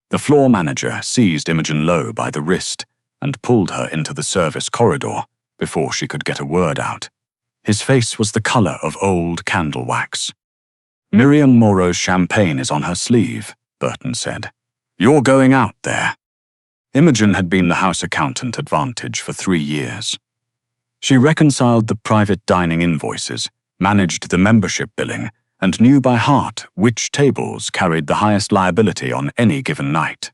The floor manager seized Imogen Lowe by the wrist and pulled her into the service corridor before she could get a word out. His face was the color of old candle wax. "Miriam Morrow's champagne is on her sleeve," Burton said. "You're going out there." Imogen had been the house accountant at Vantage for 3 years. She reconciled the private dining invoices, managed the membership billing, and knew by heart which tables carried the highest liability on any given night.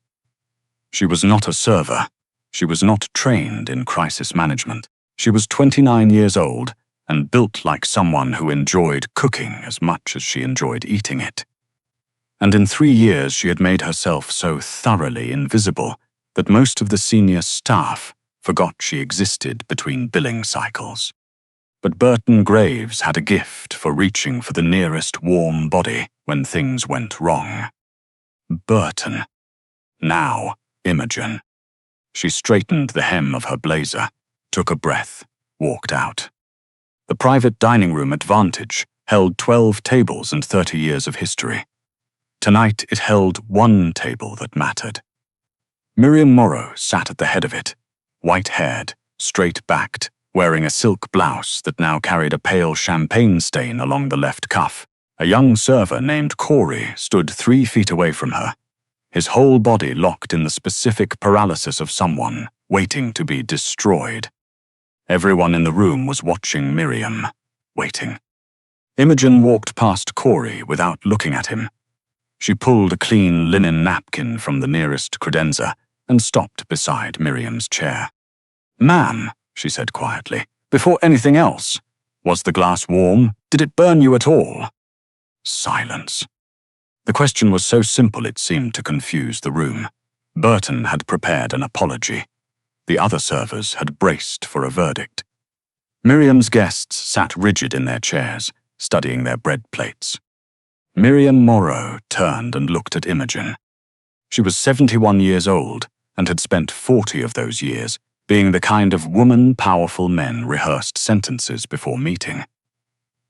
She was not a server. She was not trained in crisis management. She was 29 years old and built like someone who enjoyed cooking as much as she enjoyed eating it. And in 3 years she had made herself so thoroughly invisible that most of the senior staff forgot she existed between billing cycles. But Burton Graves had a gift for reaching for the nearest warm body when things went wrong. Burton. Now, Imogen. She straightened the hem of her blazer, took a breath, walked out. The private dining room at Vantage held 12 tables and 30 years of history. Tonight it held one table that mattered. Miriam Morrow sat at the head of it, white-haired, straight-backed, wearing a silk blouse that now carried a pale champagne stain along the left cuff. A young server named Corey stood 3 feet away from her, his whole body locked in the specific paralysis of someone waiting to be destroyed. Everyone in the room was watching Miriam, waiting. Imogen walked past Corey without looking at him. She pulled a clean linen napkin from the nearest credenza and stopped beside Miriam's chair. "Ma'am," she said quietly, "before anything else, was the glass warm? Did it burn you at all?" Silence. The question was so simple it seemed to confuse the room. Burton had prepared an apology. The other servers had braced for a verdict. Miriam's guests sat rigid in their chairs, studying their bread plates. Miriam Morrow turned and looked at Imogen. She was 71 years old and had spent 40 of those years being the kind of woman powerful men rehearsed sentences before meeting.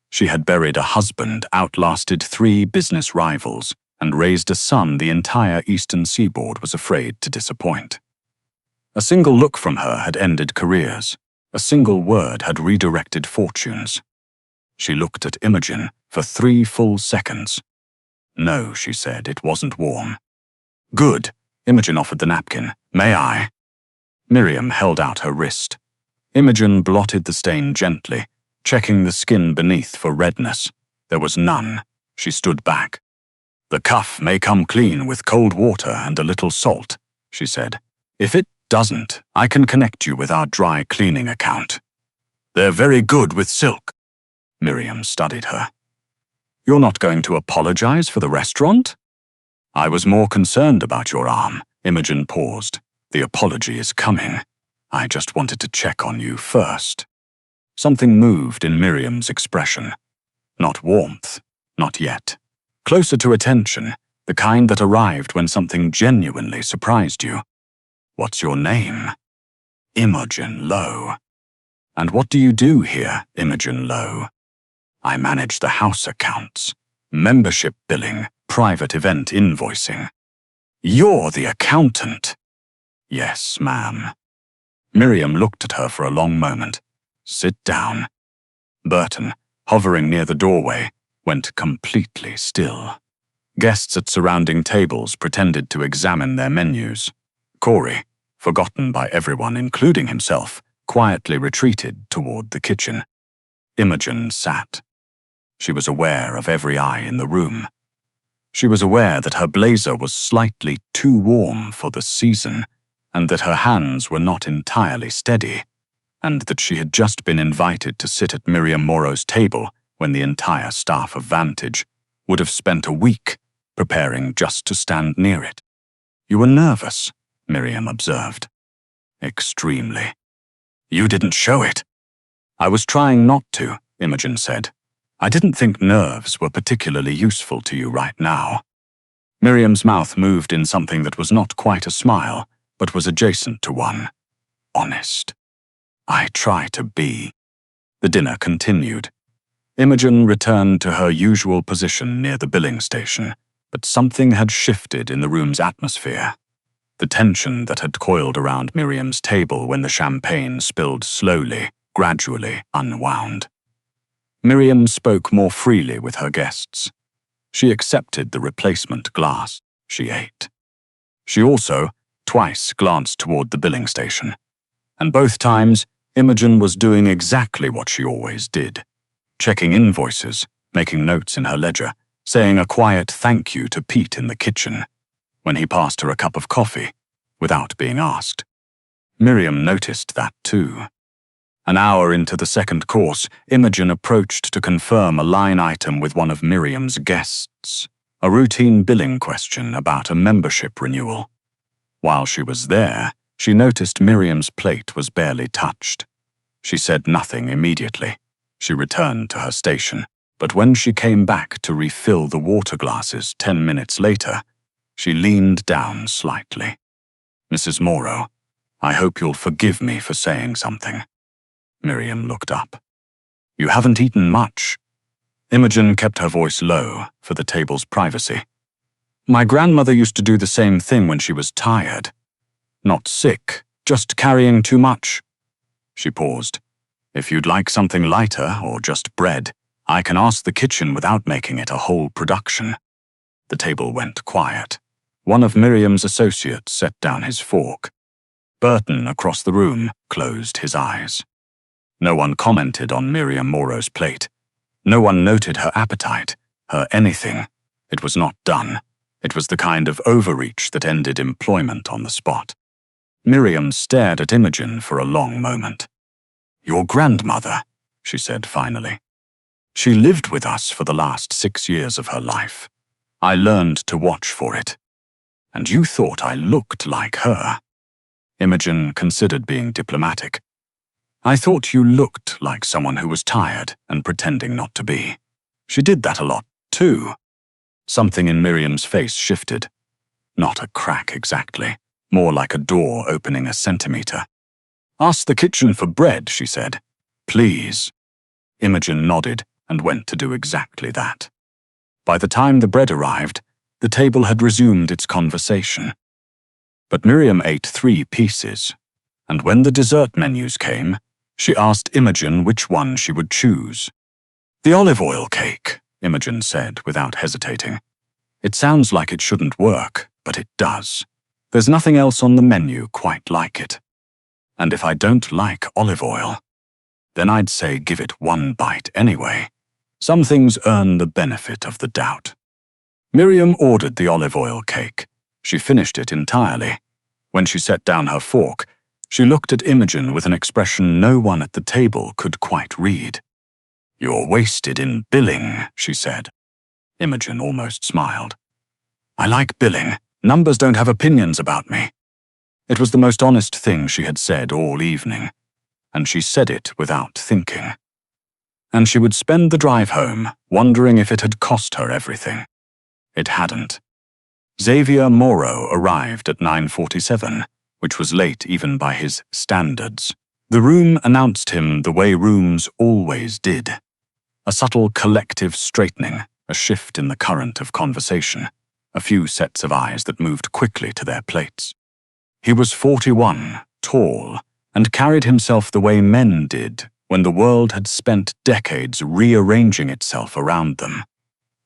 She had buried a husband, outlasted 3 business rivals, and raised a son the entire eastern seaboard was afraid to disappoint. A single look from her had ended careers. A single word had redirected fortunes. She looked at Imogen for 3 full seconds. "No," she said, "it wasn't warm." "Good." Imogen offered the napkin. "May I?" Miriam held out her wrist. Imogen blotted the stain gently, checking the skin beneath for redness. There was none. She stood back. "The cuff may come clean with cold water and a little salt," she said. "If it doesn't, I can connect you with our dry cleaning account. They're very good with silk." Miriam studied her. "You're not going to apologize for the restaurant?" "I was more concerned about your arm." Imogen paused. "The apology is coming. I just wanted to check on you first." Something moved in Miriam's expression. Not warmth, not yet. Closer to attention, the kind that arrived when something genuinely surprised you. "What's your name?" "Imogen Lowe." "And what do you do here, Imogen Lowe?" "I manage the house accounts, membership billing, private event invoicing." "You're the accountant?" "Yes, ma'am." Miriam looked at her for a long moment. "Sit down." Burton, hovering near the doorway, went completely still. Guests at surrounding tables pretended to examine their menus. Corey, forgotten by everyone including himself, quietly retreated toward the kitchen. Imogen sat. She was aware of every eye in the room. She was aware that her blazer was slightly too warm for the season, and that her hands were not entirely steady, and that she had just been invited to sit at Miriam Morrow's table when the entire staff of Vantage would have spent a week preparing just to stand near it. "You were nervous," Miriam observed. "Extremely." "You didn't show it." "I was trying not to," Imogen said. "I didn't think nerves were particularly useful to you right now." Miriam's mouth moved in something that was not quite a smile, but was adjacent to one. "Honest." "I try to be." The dinner continued. Imogen returned to her usual position near the billing station, But something had shifted in the room's atmosphere. The tension that had coiled around Miriam's table when the champagne spilled slowly, gradually unwound. Miriam spoke more freely with her guests. She accepted the replacement glass. She ate. She also, twice, glanced toward the billing station. And both times, Imogen was doing exactly what she always did. Checking invoices, making notes in her ledger, saying a quiet thank you to Pete in the kitchen when he passed her a cup of coffee, without being asked. Miriam noticed that too. An hour into the second course, Imogen approached to confirm a line item with one of Miriam's guests, a routine billing question about a membership renewal. While she was there, she noticed Miriam's plate was barely touched. She said nothing immediately. She returned to her station, but when she came back to refill the water glasses 10 minutes later, she leaned down slightly. "Mrs. Morrow, I hope you'll forgive me for saying something." Miriam looked up. "You haven't eaten much." Imogen kept her voice low for the table's privacy. "My grandmother used to do the same thing when she was tired. Not sick, just carrying too much." She paused. "If you'd like something lighter or just bread, I can ask the kitchen without making it a whole production." The table went quiet. One of Miriam's associates set down his fork. Burton, across the room, closed his eyes. No one commented on Miriam Morrow's plate. No one noted her appetite, her anything. It was not done. It was the kind of overreach that ended employment on the spot. Miriam stared at Imogen for a long moment. "Your grandmother," she said finally. "She lived with us for the last 6 years of her life. I learned to watch for it. And you thought I looked like her." Imogen considered being diplomatic. "I thought you looked like someone who was tired and pretending not to be. She did that a lot, too." Something in Miriam's face shifted. Not a crack exactly, more like a door opening a centimeter. "Ask the kitchen for bread," she said. "Please." Imogen nodded and went to do exactly that. By the time the bread arrived, the table had resumed its conversation. But Miriam ate 3 pieces, and when the dessert menus came, she asked Imogen which one she would choose. "The olive oil cake," Imogen said without hesitating. "It sounds like it shouldn't work, but it does. There's nothing else on the menu quite like it. And if I don't like olive oil, then I'd say give it 1 bite anyway. Some things earn the benefit of the doubt." Miriam ordered the olive oil cake. She finished it entirely. When she set down her fork, she looked at Imogen with an expression no one at the table could quite read. "You're wasted in billing," she said. Imogen almost smiled. "I like billing. Numbers don't have opinions about me." It was the most honest thing she had said all evening, and she said it without thinking. And she would spend the drive home wondering if it had cost her everything. It hadn't. Xavier Morrow arrived at 9:47, which was late even by his standards. The room announced him the way rooms always did. A subtle collective straightening, a shift in the current of conversation, a few sets of eyes that moved quickly to their plates. He was 41, tall, and carried himself the way men did when the world had spent decades rearranging itself around them.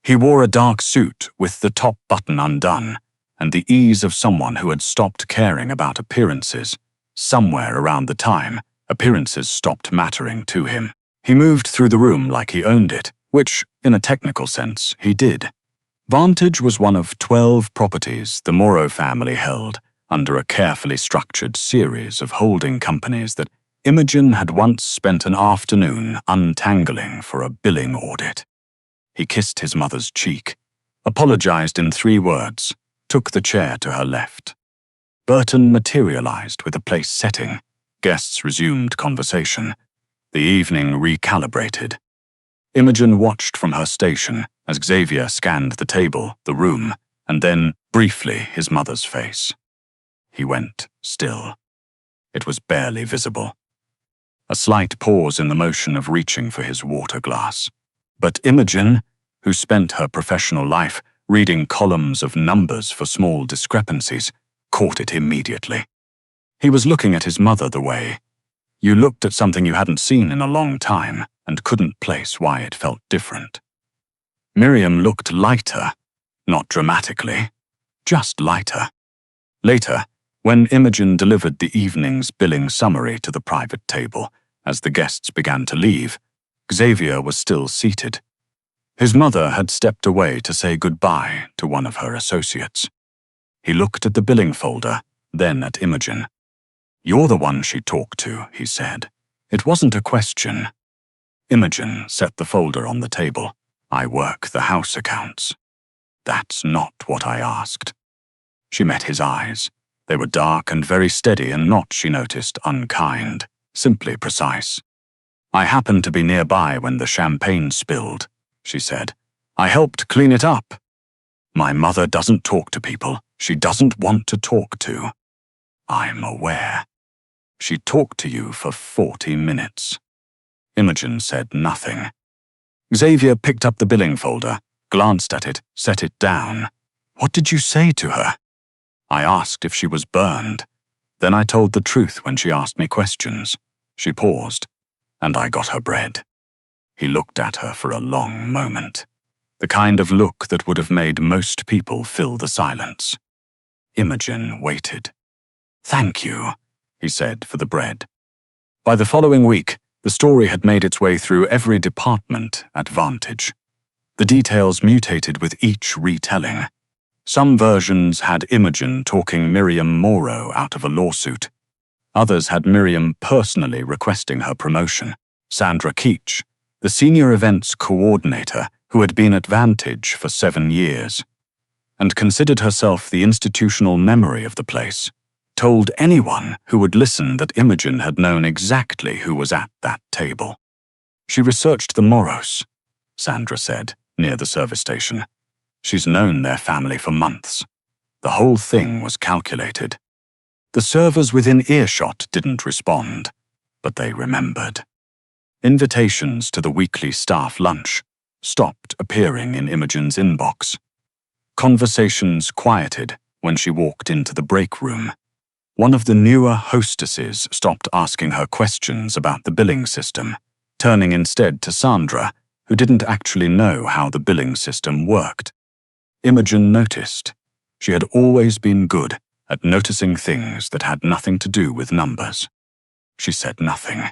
He wore a dark suit with the top button undone, and the ease of someone who had stopped caring about appearances. Somewhere around the time, appearances stopped mattering to him. He moved through the room like he owned it, which, in a technical sense, he did. Vantage was one of 12 properties the Morrow family held under a carefully structured series of holding companies that Imogen had once spent an afternoon untangling for a billing audit. He kissed his mother's cheek, apologized in 3 words, took the chair to her left. Burton materialized with a place setting. Guests resumed conversation. The evening recalibrated. Imogen watched from her station as Xavier scanned the table, the room, and then, briefly, his mother's face. He went still. It was barely visible. A slight pause in the motion of reaching for his water glass. But Imogen, who spent her professional life reading columns of numbers for small discrepancies, caught it immediately. He was looking at his mother the way you looked at something you hadn't seen in a long time and couldn't place why it felt different. Miriam looked lighter, not dramatically, just lighter. Later, when Imogen delivered the evening's billing summary to the private table as the guests began to leave, Xavier was still seated. His mother had stepped away to say goodbye to one of her associates. He looked at the billing folder, then at Imogen. "You're the one she talked to," he said. It wasn't a question. Imogen set the folder on the table. "I work the house accounts." "That's not what I asked." She met his eyes. They were dark and very steady and not, she noticed, unkind, simply precise. "I happened to be nearby when the champagne spilled," she said. "I helped clean it up." "My mother doesn't talk to people she doesn't want to talk to." "I'm aware." "She talked to you for 40 minutes. Imogen said nothing. Xavier picked up the billing folder, glanced at it, set it down. "What did you say to her?" "I asked if she was burned. Then I told the truth when she asked me questions." She paused, "And I got her bread." He looked at her for a long moment, the kind of look that would have made most people fill the silence. Imogen waited. "Thank you," he said for the bread. By the following week, the story had made its way through every department at Vantage. The details mutated with each retelling. Some versions had Imogen talking Miriam Morrow out of a lawsuit. Others had Miriam personally requesting her promotion. Sandra Keach, the senior events coordinator who had been at Vantage for 7 years, and considered herself the institutional memory of the place, told anyone who would listen that Imogen had known exactly who was at that table. "She researched the Morrows," Sandra said, near the service station. "She's known their family for months. The whole thing was calculated." The servers within earshot didn't respond, but they remembered. Invitations to the weekly staff lunch stopped appearing in Imogen's inbox. Conversations quieted when she walked into the break room. One of the newer hostesses stopped asking her questions about the billing system, turning instead to Sandra, who didn't actually know how the billing system worked. Imogen noticed. She had always been good at noticing things that had nothing to do with numbers. She said nothing.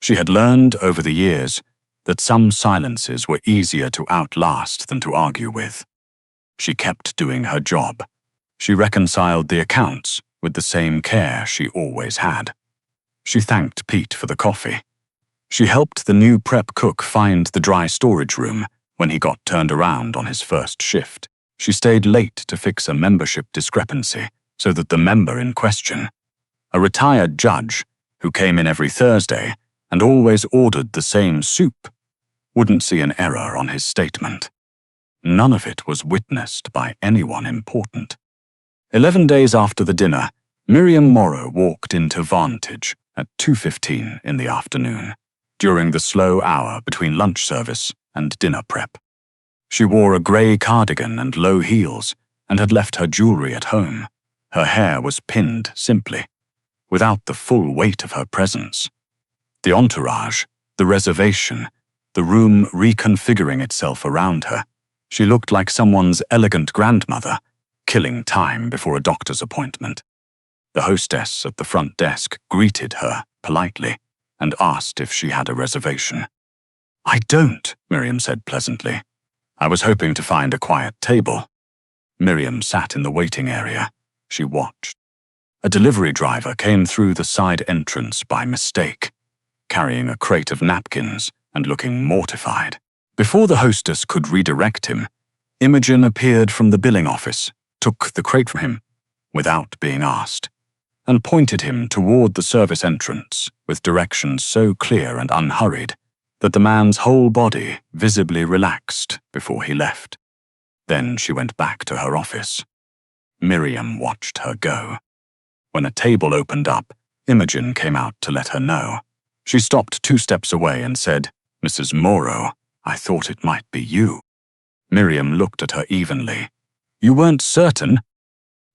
She had learned over the years that some silences were easier to outlast than to argue with. She kept doing her job. She reconciled the accounts with the same care she always had. She thanked Pete for the coffee. She helped the new prep cook find the dry storage room when he got turned around on his first shift. She stayed late to fix a membership discrepancy so that the member in question, a retired judge who came in every Thursday and always ordered the same soup, wouldn't see an error on his statement. None of it was witnessed by anyone important. 11 days after the dinner, Miriam Morrow walked into Vantage at 2:15 in the afternoon, during the slow hour between lunch service and dinner prep. She wore a grey cardigan and low heels and had left her jewelry at home. Her hair was pinned simply, without the full weight of her presence. The entourage, the reservation, the room reconfiguring itself around her. She looked like someone's elegant grandmother, killing time before a doctor's appointment. The hostess at the front desk greeted her politely and asked if she had a reservation. "I don't," Miriam said pleasantly. "I was hoping to find a quiet table." Miriam sat in the waiting area. She watched. A delivery driver came through the side entrance by mistake, carrying a crate of napkins and looking mortified. Before the hostess could redirect him, Imogen appeared from the billing office, took the crate from him, without being asked, and pointed him toward the service entrance with directions so clear and unhurried that the man's whole body visibly relaxed before he left. Then she went back to her office. Miriam watched her go. When a table opened up, Imogen came out to let her know. She stopped 2 steps away and said, "Mrs. Morrow, I thought it might be you." Miriam looked at her evenly, You weren't certain?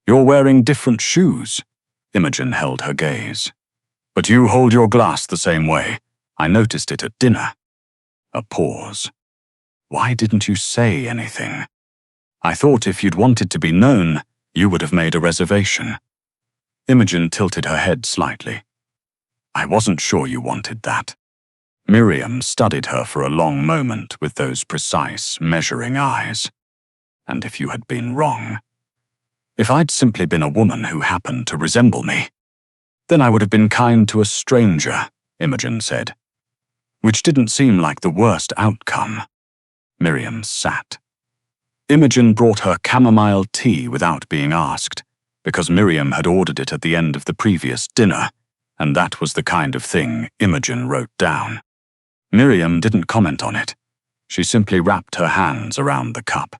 You're wearing different shoes. Imogen held her gaze. But you hold your glass the same way. I noticed it at dinner. A pause. Why didn't you say anything? I thought if you'd wanted to be known, you would have made a reservation. Imogen tilted her head slightly. I wasn't sure you wanted that. Miriam studied her for a long moment with those precise, measuring eyes. And if you had been wrong? If I'd simply been a woman who happened to resemble me, then I would have been kind to a stranger, Imogen said. Which didn't seem like the worst outcome. Miriam sat. Imogen brought her chamomile tea without being asked, because Miriam had ordered it at the end of the previous dinner, and that was the kind of thing Imogen wrote down. Miriam didn't comment on it. She simply wrapped her hands around the cup.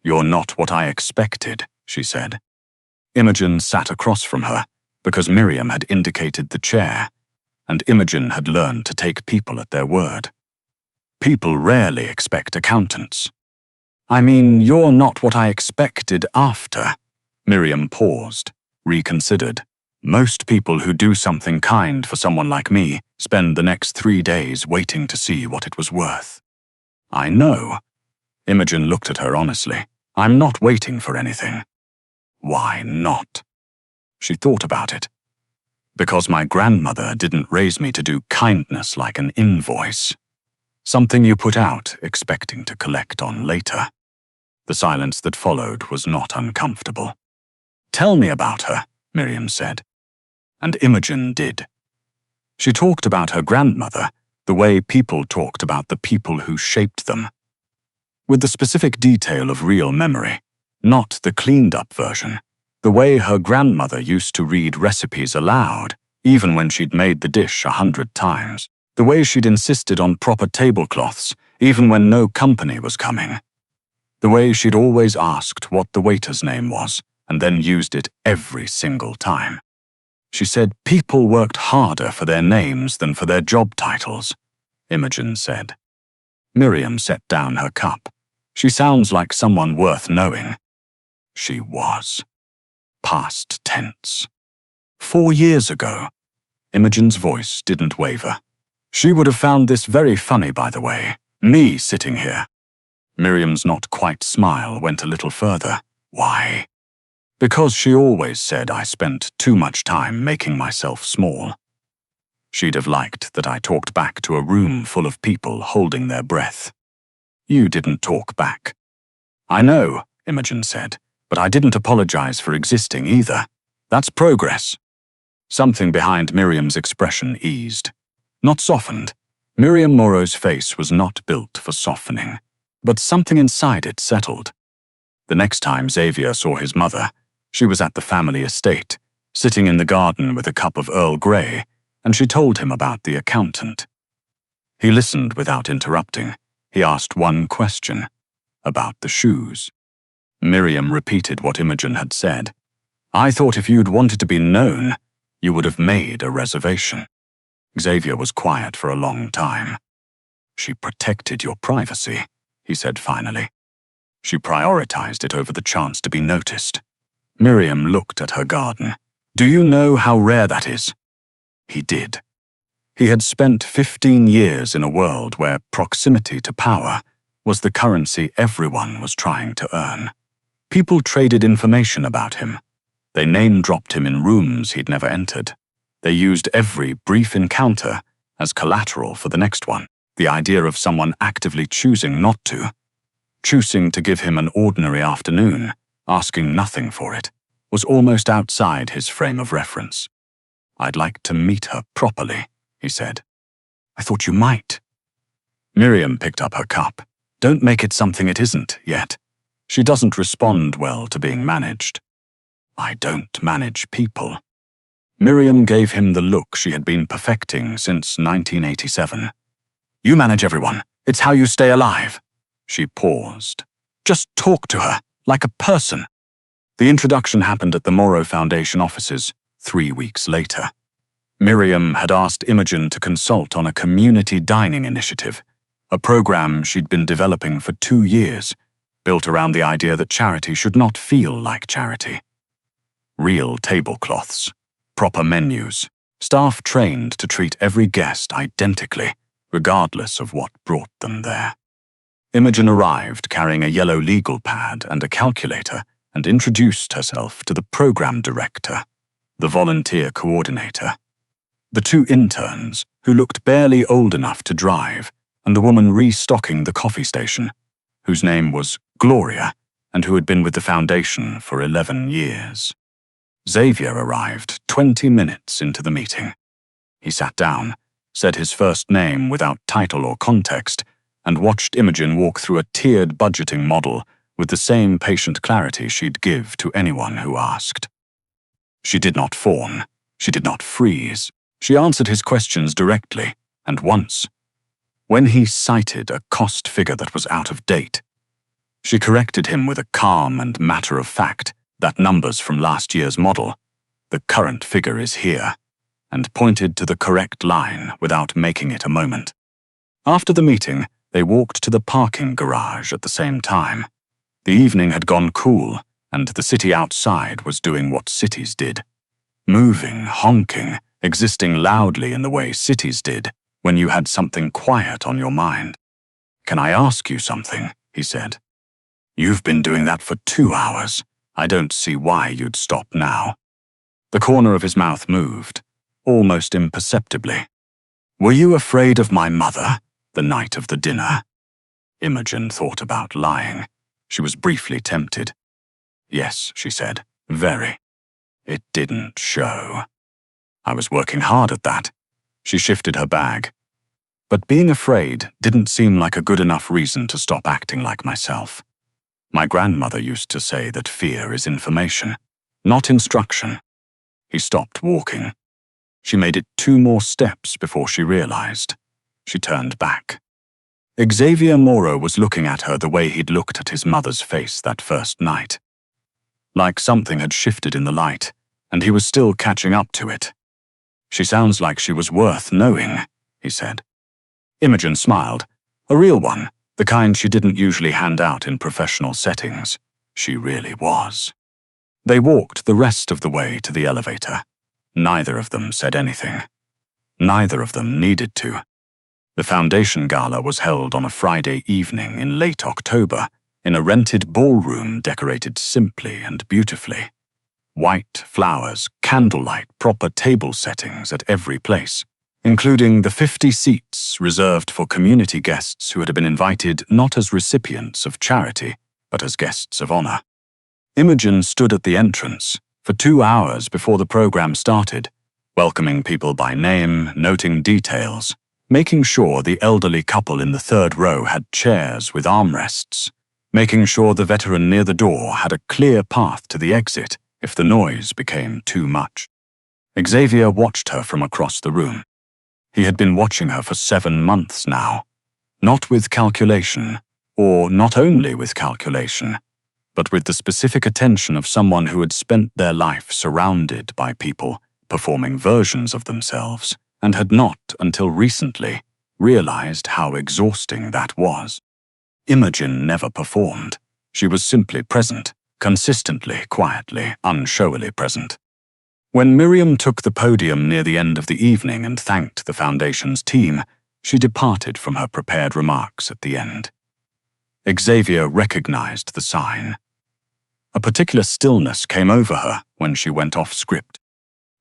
You're not what I expected, she said. Imogen sat across from her, because Miriam had indicated the chair, and Imogen had learned to take people at their word. People rarely expect accountants. I mean, you're not what I expected after. Miriam paused, reconsidered. Most people who do something kind for someone like me spend the next 3 days waiting to see what it was worth. I know. Imogen looked at her honestly. I'm not waiting for anything. Why not? She thought about it. Because my grandmother didn't raise me to do kindness like an invoice. Something you put out, expecting to collect on later. The silence that followed was not uncomfortable. Tell me about her, Miriam said. And Imogen did. She talked about her grandmother, the way people talked about the people who shaped them. With the specific detail of real memory, not the cleaned-up version. The way her grandmother used to read recipes aloud, even when she'd made the dish 100 times. The way she'd insisted on proper tablecloths, even when no company was coming. The way she'd always asked what the waiter's name was, and then used it every single time. She said people worked harder for their names than for their job titles, Imogen said. Miriam set down her cup. She sounds like someone worth knowing. She was. Past tense. 4 years ago. Imogen's voice didn't waver. She would have found this very funny, by the way. Me sitting here. Miriam's not quite smile went a little further. Why? Because she always said I spent too much time making myself small. She'd have liked that I talked back to a room full of people holding their breath. You didn't talk back. I know, Imogen said, but I didn't apologize for existing either. That's progress. Something behind Miriam's expression eased. Not softened. Miriam Morrow's face was not built for softening, but something inside it settled. The next time Xavier saw his mother, she was at the family estate, sitting in the garden with a cup of Earl Grey, and she told him about the accountant. He listened without interrupting. He asked one question, about the shoes. Miriam repeated what Imogen had said. I thought if you'd wanted to be known, you would have made a reservation. Xavier was quiet for a long time. She protected your privacy, he said finally. She prioritized it over the chance to be noticed. Miriam looked at her garden. Do you know how rare that is? He did. He had spent 15 years in a world where proximity to power was the currency everyone was trying to earn. People traded information about him. They name-dropped him in rooms he'd never entered. They used every brief encounter as collateral for the next one. The idea of someone actively choosing not to, choosing to give him an ordinary afternoon, asking nothing for it, was almost outside his frame of reference. I'd like to meet her properly, he said. I thought you might. Miriam picked up her cup. Don't make it something it isn't yet. She doesn't respond well to being managed. I don't manage people. Miriam gave him the look she had been perfecting since 1987. You manage everyone. It's how you stay alive. She paused. Just talk to her, like a person. The introduction happened at the Morrow Foundation offices 3 weeks later. Miriam had asked Imogen to consult on a community dining initiative, a program she'd been developing for 2 years, built around the idea that charity should not feel like charity. Real tablecloths, proper menus, staff trained to treat every guest identically, regardless of what brought them there. Imogen arrived carrying a yellow legal pad and a calculator and introduced herself to the program director, the volunteer coordinator, the two interns who looked barely old enough to drive, and the woman restocking the coffee station, whose name was Gloria and who had been with the foundation for 11 years. Xavier arrived 20 minutes into the meeting. He sat down, said his first name without title or context, and watched Imogen walk through a tiered budgeting model with the same patient clarity she'd give to anyone who asked. She did not fawn. She did not freeze. She answered his questions directly, and once. When he cited a cost figure that was out of date, she corrected him with a calm and matter-of-fact that numbers from last year's model, the current figure is here, and pointed to the correct line without making it a moment. After the meeting, they walked to the parking garage at the same time. The evening had gone cool, and the city outside was doing what cities did. Moving, honking, existing loudly in the way cities did when you had something quiet on your mind. "Can I ask you something?" he said. "You've been doing that for 2 hours. I don't see why you'd stop now." The corner of his mouth moved, almost imperceptibly. "Were you afraid of my mother the night of the dinner?" Imogen thought about lying. She was briefly tempted. "Yes," she said, "very. It didn't show. I was working hard at that." She shifted her bag. "But being afraid didn't seem like a good enough reason to stop acting like myself. My grandmother used to say that fear is information, not instruction." He stopped walking. She made it 2 more steps before she realized. She turned back. Xavier Moro was looking at her the way he'd looked at his mother's face that first night. Like something had shifted in the light, and he was still catching up to it. "She sounds like she was worth knowing," he said. Imogen smiled. A real one, the kind she didn't usually hand out in professional settings. She really was. They walked the rest of the way to the elevator. Neither of them said anything. Neither of them needed to. The foundation gala was held on a Friday evening in late October, in a rented ballroom decorated simply and beautifully. White flowers, candlelight, proper table settings at every place, including the 50 seats reserved for community guests who had been invited not as recipients of charity, but as guests of honor. Imogen stood at the entrance for 2 hours before the program started, welcoming people by name, noting details, making sure the elderly couple in the 3rd row had chairs with armrests, making sure the veteran near the door had a clear path to the exit if the noise became too much. Xavier watched her from across the room. He had been watching her for 7 months now, not with calculation, or not only with calculation, but with the specific attention of someone who had spent their life surrounded by people performing versions of themselves, and had not, until recently, realized how exhausting that was. Imogen never performed. She was simply present, consistently, quietly, unshowily present. When Miriam took the podium near the end of the evening and thanked the Foundation's team, she departed from her prepared remarks at the end. Xavier recognized the sign. A particular stillness came over her when she went off script.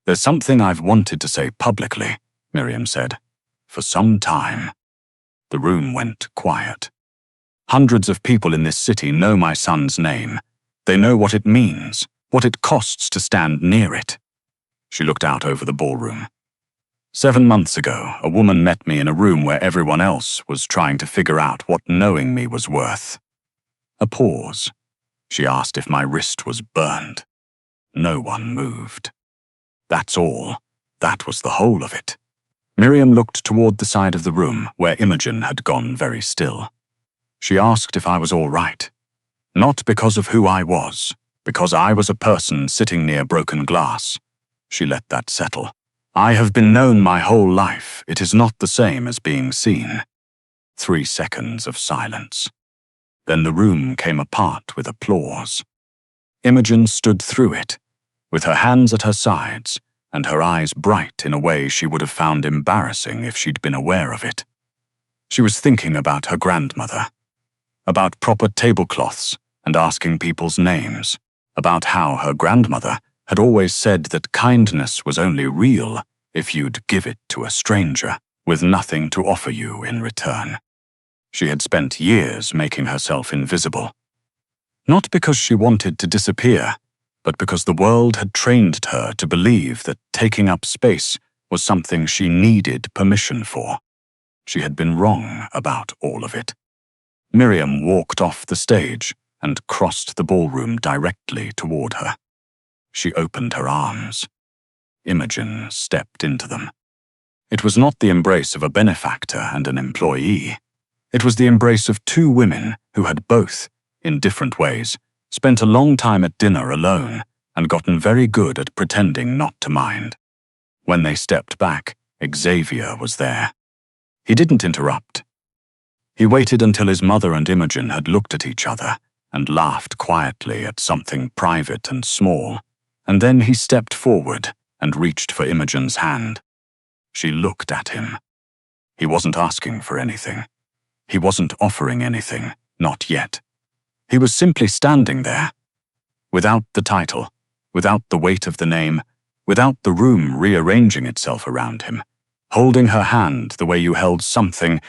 "There's something I've wanted to say publicly," Miriam said, "for some time." The room went quiet. "Hundreds of people in this city know my son's name. They know what it means, what it costs to stand near it." She looked out over the ballroom. 7 months ago, a woman met me in a room where everyone else was trying to figure out what knowing me was worth. A pause. She asked if my wrist was burned. No one moved. That's all. That was the whole of it. Miriam looked toward the side of the room where Imogen had gone very still. She asked if I was all right. Not because of who I was, because I was a person sitting near broken glass. She let that settle. "I have been known my whole life. It is not the same as being seen." 3 seconds of silence. Then the room came apart with applause. Imogen stood through it, with her hands at her sides and her eyes bright in a way she would have found embarrassing if she'd been aware of it. She was thinking about her grandmother, about proper tablecloths and asking people's names, about how her grandmother had always said that kindness was only real if you'd give it to a stranger with nothing to offer you in return. She had spent years making herself invisible, not because she wanted to disappear, but because the world had trained her to believe that taking up space was something she needed permission for. She had been wrong about all of it. Miriam walked off the stage and crossed the ballroom directly toward her. She opened her arms. Imogen stepped into them. It was not the embrace of a benefactor and an employee. It was the embrace of two women who had both, in different ways, spent a long time at dinner alone and gotten very good at pretending not to mind. When they stepped back, Xavier was there. He didn't interrupt. He waited until his mother and Imogen had looked at each other and laughed quietly at something private and small, and then he stepped forward and reached for Imogen's hand. She looked at him. He wasn't asking for anything. He wasn't offering anything, not yet. He was simply standing there, without the title, without the weight of the name, without the room rearranging itself around him, holding her hand the way you held something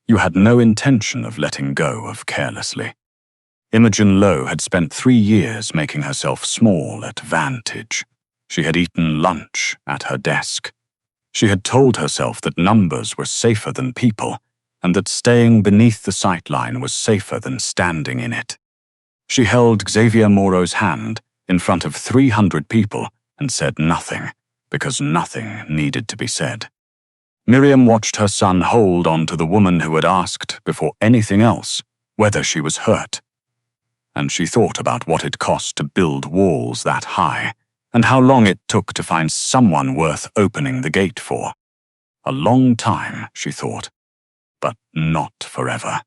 you had no intention of letting go of carelessly. Imogen Lowe had spent 3 years making herself small at Vantage. She had eaten lunch at her desk. She had told herself that numbers were safer than people, and that staying beneath the sightline was safer than standing in it. She held Xavier Moreau's hand in front of 300 people and said nothing, because nothing needed to be said. Miriam watched her son hold on to the woman who had asked, before anything else, whether she was hurt. And she thought about what it cost to build walls that high, and how long it took to find someone worth opening the gate for. A long time, she thought, but not forever.